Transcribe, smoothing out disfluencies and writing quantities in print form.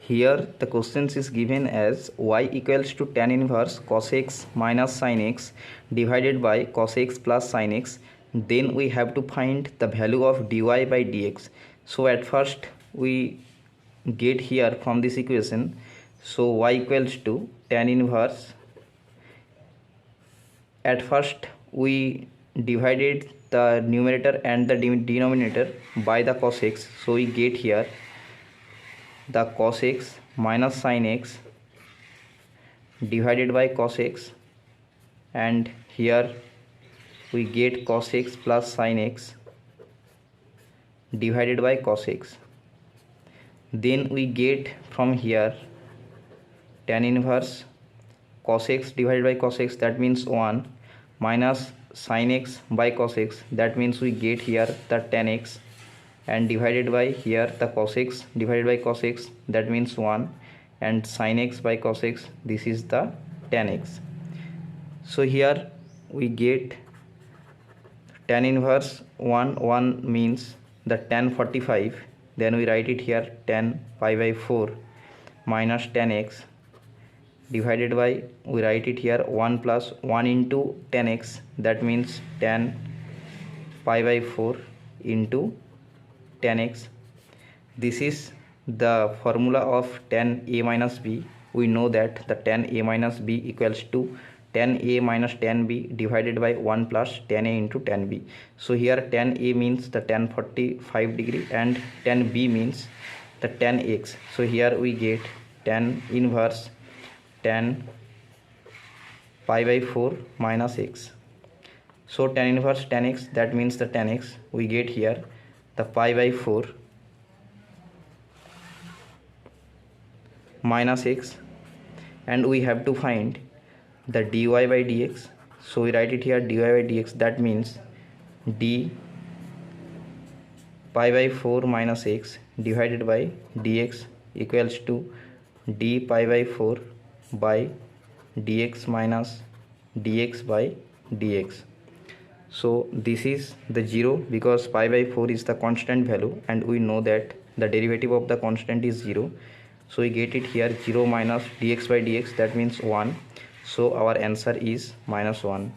Here the questions is given as y equals to tan inverse cos x minus sin x divided by cos x plus sin x. Then we have to find the value of dy by dx. So at first we get here from this equation, so y equals to tan inverse. At first we divided the numerator and the denominator by the cos x, so we get here the cos x minus sin x divided by cos x, and here we get cos x plus sin x divided by cos x. Then we get from here tan inverse cos x divided by cos x, that means 1, minus sin x by cos x, that means we get here the tan x, and divided by here the cos x divided by cos x, that means 1, and sin x by cos x, this is the tan x. So here we get tan inverse 1 means the tan 45, then we write it here tan pi by 4 minus tan x divided by, we write it here 1 plus 1 into tan x, that means tan pi by 4 into tan x. This is the formula of tan a minus b. We know that the tan a minus b equals to tan a minus tan b divided by 1 plus tan a into tan b. So here tan a means the tan 45 degree and tan b means the tan x. So here we get tan inverse tan pi by 4 minus x. So tan inverse tan x, that means the tan x, we get here the pi by 4 minus x, and we have to find the dy by dx. So we write it here dy by dx, that means d pi by 4 minus x divided by dx equals to d pi by 4 by dx minus dx by dx. So this is the 0 because pi by 4 is the constant value, and we know that the derivative of the constant is 0. So we get it here 0 minus dx by dx, that means 1. So our answer is -1.